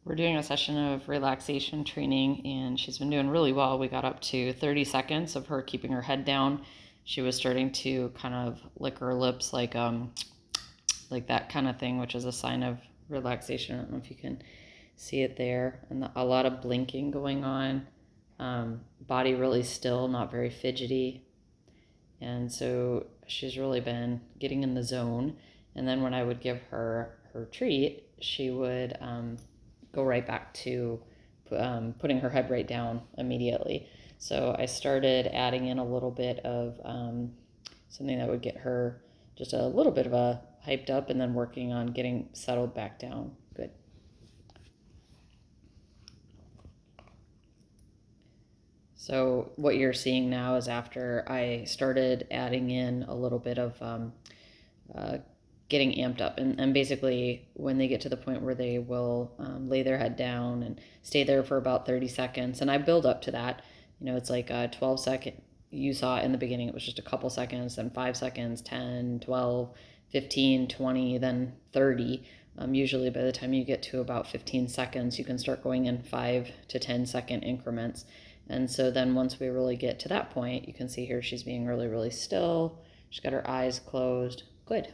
We're doing a session of relaxation training, and she's been doing really well. We got up to 30 seconds of her keeping her head down. She was starting to kind of lick her lips like that kind of thing, which is a sign of relaxation. I don't know if you can see it there. And a lot of blinking going on. Body really still, not very fidgety. And so she's really been getting in the zone. And then when I would give her her treat, she would go right back to putting her head right down immediately. So I started adding in a little bit of something that would get her just a little bit of a hyped up, and then working on getting settled back down. Good. So what you're seeing now is after I started adding in a little bit of getting amped up. And basically, when they get to the point where they will lay their head down and stay there for about 30 seconds, and I build up to that. You know, it's like a 12 second. You saw in the beginning, it was just a couple seconds, then 5 seconds, 10, 12, 15, 20, then 30. Usually by the time you get to about 15 seconds, you can start going in 5 to 10 second increments. And so then once we really get to that point, you can see here she's being really, really still. She's got her eyes closed. Good.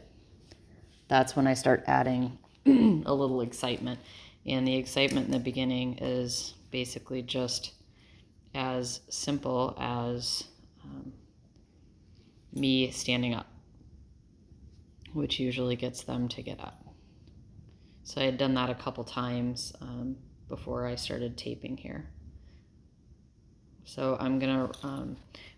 That's when I start adding a little excitement. And the excitement in the beginning is basically just as simple as me standing up, which usually gets them to get up. So I had done that a couple times before I started taping here. So I'm gonna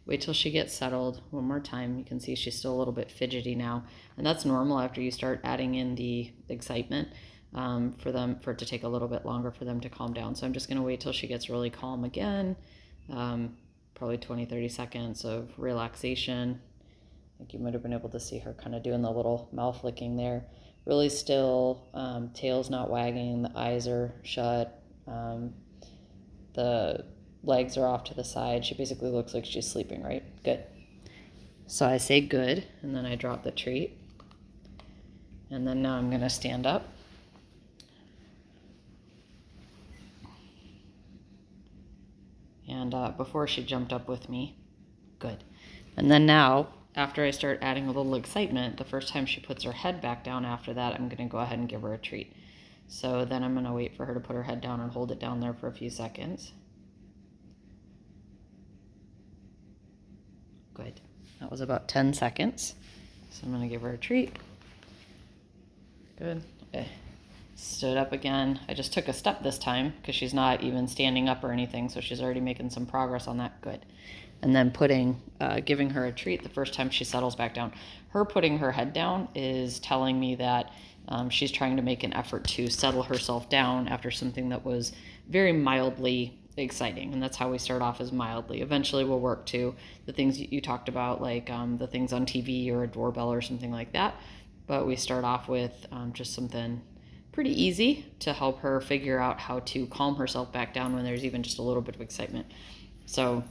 wait till she gets settled one more time. You can see she's still a little bit fidgety now, and that's normal after you start adding in the excitement for it to take a little bit longer for them to calm down. So I'm just gonna wait till she gets really calm again. Probably 20-30 seconds of relaxation. I think you might have been able to see her kind of doing the little mouth licking there. Really still, tail's not wagging, the eyes are shut, the legs are off to the side. She basically looks like she's sleeping, right? Good. So I say good, and then I drop the treat. And then now I'm going to stand up. And before she jumped up with me, good. And then now, after I start adding a little excitement, the first time she puts her head back down after that, I'm going to go ahead and give her a treat. So then I'm going to wait for her to put her head down and hold it down there for a few seconds. Good. That was about 10 seconds. So I'm going to give her a treat. Good. Okay. Stood up again. I just took a step this time because she's not even standing up or anything, so she's already making some progress on that. Good. And then giving her a treat the first time she settles back down. Her putting her head down is telling me that she's trying to make an effort to settle herself down after something that was very mildly exciting. And that's how we start off, as mildly. Eventually we'll work to the things you talked about, like the things on TV or a doorbell or something like that. But we start off with just something pretty easy to help her figure out how to calm herself back down when there's even just a little bit of excitement. So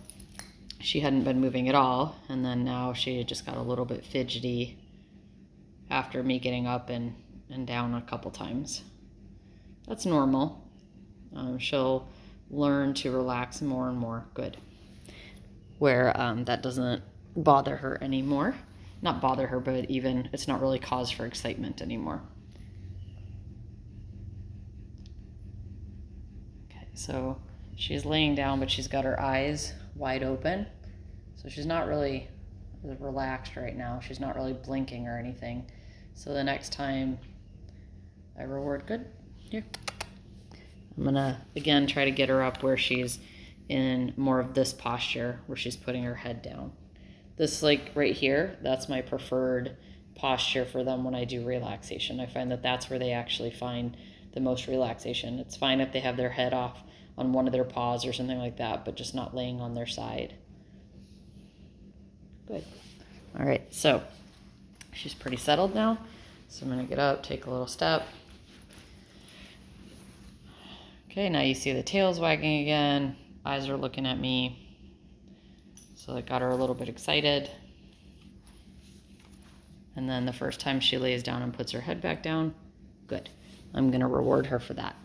she hadn't been moving at all, and then now she just got a little bit fidgety after me getting up and down a couple times. That's normal. She'll learn to relax more and more. Good. Where that doesn't bother her anymore. Not bother her, but even it's not really cause for excitement anymore. Okay, so she's laying down, but she's got her eyes wide open. So she's not really relaxed right now. She's not really blinking or anything. So the next time I reward, good. Here. I'm gonna, again, try to get her up where she's in more of this posture, where she's putting her head down. This, like right here, that's my preferred posture for them when I do relaxation. I find that that's where they actually find the most relaxation. It's fine if they have their head off on one of their paws or something like that, but just not laying on their side. Good. All right, so she's pretty settled now. So I'm gonna get up, take a little step. Okay, now you see the tail's wagging again. Eyes are looking at me. So that got her a little bit excited. And then the first time she lays down and puts her head back down, good. I'm gonna reward her for that.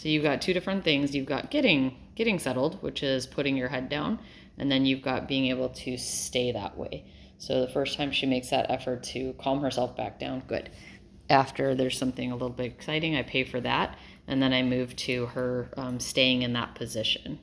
So you've got two different things. You've got getting settled, which is putting your head down, and then you've got being able to stay that way. So the first time she makes that effort to calm herself back down, good. After there's something a little bit exciting, I pay for that, and then I move to her staying in that position.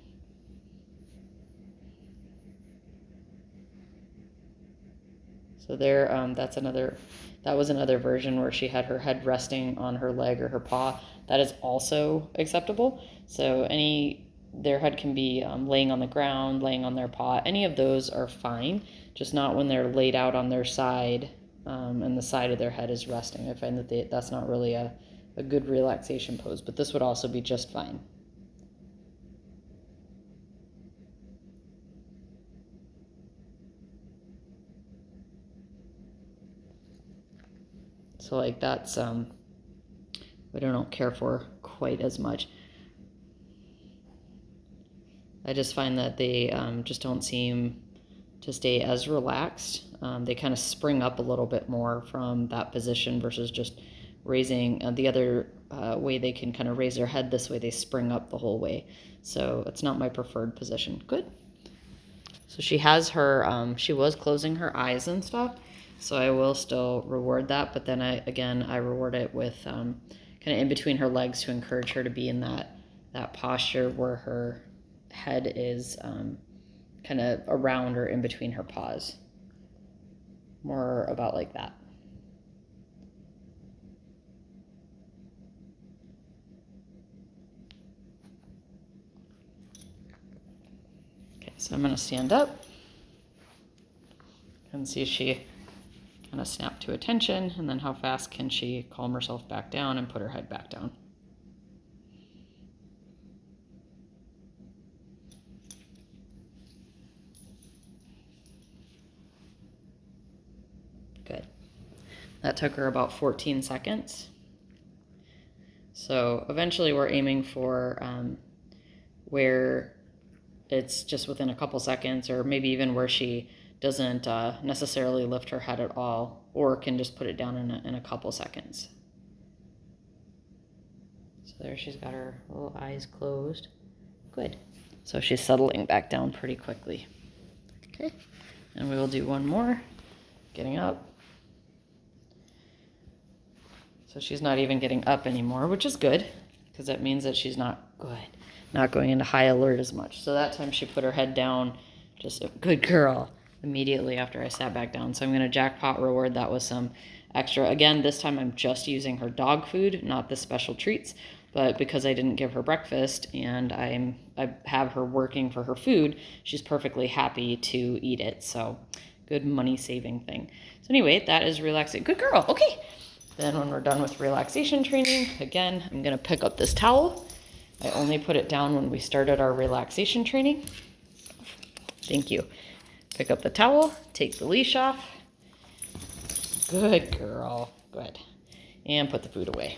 So there, that was another version where she had her head resting on her leg or her paw. That is also acceptable. So their head can be laying on the ground, laying on their paw. Any of those are fine, just not when they're laid out on their side and the side of their head is resting. I find that that's not really a good relaxation pose, but this would also be just fine. So like that's, what I don't care for quite as much. I just find that they just don't seem to stay as relaxed. They kind of spring up a little bit more from that position versus just raising. The other way they can kind of raise their head, this way they spring up the whole way. So it's not my preferred position. Good. So she has her, she was closing her eyes and stuff. So I will still reward that, but then I reward it with kind of in between her legs to encourage her to be in that posture where her head is kind of around or in between her paws. More about like that. Okay, so I'm going to stand up and see if she kind of snap to attention, and then how fast can she calm herself back down and put her head back down. Good. That took her about 14 seconds. So eventually we're aiming for where it's just within a couple seconds, or maybe even where she doesn't necessarily lift her head at all, or can just put it down in a couple seconds. So there she's got her little eyes closed. Good. So she's settling back down pretty quickly. Okay, and we will do one more. Getting up. So she's not even getting up anymore, which is good, because that means that she's not going into high alert as much. So that time she put her head down, just a good girl, immediately after I sat back down. So I'm going to jackpot reward that with some extra. Again, this time I'm just using her dog food, not the special treats. But because I didn't give her breakfast and I have her working for her food, she's perfectly happy to eat it. So good money saving thing. So anyway, that is relaxing. Good girl. Okay. Then when we're done with relaxation training, again, I'm going to pick up this towel. I only put it down when we started our relaxation training. Thank you. Pick up the towel, take the leash off. Good girl. Good. And put the food away.